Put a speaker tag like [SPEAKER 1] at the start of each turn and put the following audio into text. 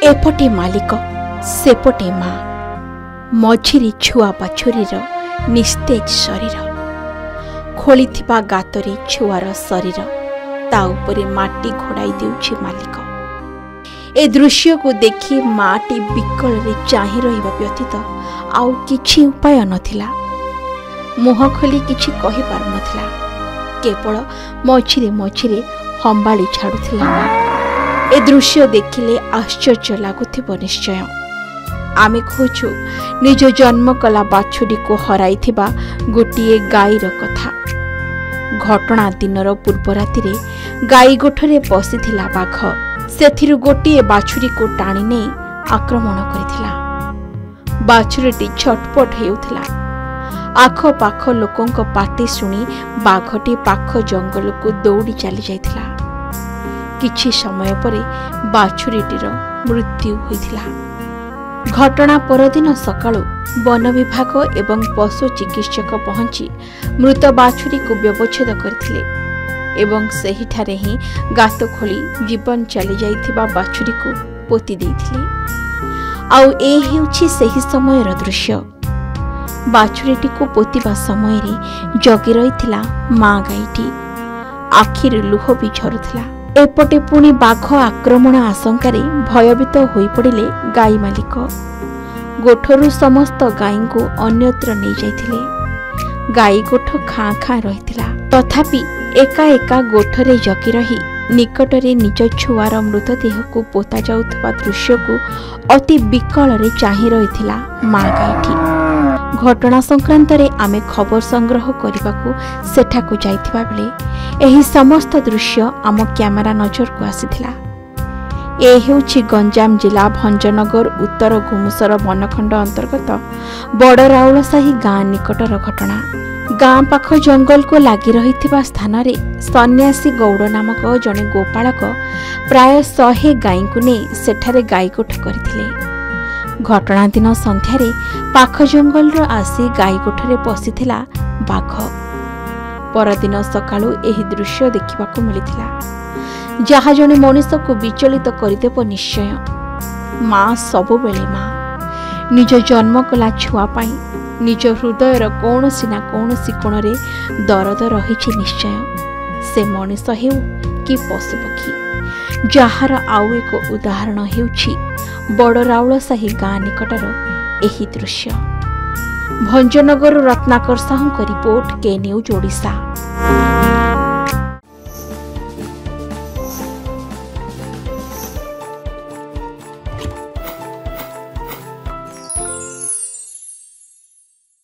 [SPEAKER 1] एपटे मालिक सेपटे माँ मझिरे छुआ बाछुरीर निस्तेज शरीर खोली गातरे छुआर शरीर ता उपरे माटी घोड़ाई देउछि मालिक। ए दृश्य को देखि माटी विकल रे चाहि रहिबा व्यतीत आउ किछि उपाय नथिला। मुह खोली किछि कहि पार नथिला, केवल मझिरे मझिरे हंबाली छाड़ुथिला। ए दृश्य देखिले आश्चर्य लागुथिबो निश्चय। आमे खोजु निज जन्म कला बाछुरी को हराई थिबा गोटिए गाईर कथा। घटना दिनर पूर्व रातिरे गाई गोठरे पसिथिला बाघ सेथिरु गोटिए बाछुरी को टाणी नै आक्रमण करिथिला। बाछुरीटी छटपट हेउथिला। आख पाख लोकंक पाटी शुणी बाघटी पाख जंगल को दौड़ी चली जाइथिला। किछि समय परे बाछुरीटीर मृत्यु होइथिला। घटना परदिन सकाळु वन विभाग एवं पशु चिकित्सक पहुंची मृत बाछुरी को व्यवच्छेद करथिले एवं सेहिठारे ही गात खोली जीवन चली जाइथिबा बाछुरी को पोती देइथिले। आउ ए हेउछि सेहि समयर दृश्य। बाछुरीटी को पोतिबा समय रे जगी रहिथिला मां गाईटी। आखिर लुह भी झरुथिला। एपटे पुणी बाघ आक्रमण आशंकार भयभीत होई पड़िले गाई मालिक। गोठरू समस्त गाई को अन्यत्र नहीं जाइथिले। गाई गोठ खाँ खाँ रहिथिला। तथापि एका एका गोठरे जगी रही निकटरे निज छुआर मृतदेह को पोता जाउथबा दृश्य को अति विकल रे चाहि रहिथिला मां गाईटी। घटना संक्रांत रे आमे खबर संग्रह करबाकू सेठाकू जाइथिबा बेले एही समस्त दृश्य आम कैमेरा नजर को आसीथिला। ए हेउछि गंजाम जिला भंजनगर उत्तर घुमुसर वनखंड अंतर्गत बड़ राउलसाही गाँ निकटर घटना। गाँ पाख जंगल को लागी रहिथिबा स्थान रे सन्यासी गौड़ नामक जने गोपालक प्राय 100 गाई को नै सेठारे गाई गोठ करथिले। घटना दिन संध्यारे पाख जंगल आसी गाई गोठरे पसिथिला बाघ। परदिन सकाळु एही दृश्य देखिबाकू मिलिथिला जहा जने मनुष्य को विचलित करदेव निश्चय। माँ सबुबेले माँ निज जन्म कला छुआ पाई निज हृदयर कौनसी ना कौनसी कोणरे दरद रहिछि निश्चय। से मनुष्य हेउ कि पशुपक्षी। जार आउ एक उदाहरण हेउछि बड़ राउलसाही गाँ निकटर एही दृश्य। भंजनगर रत्नाकर साहू रिपोर्ट के न्यूज ओडिशा।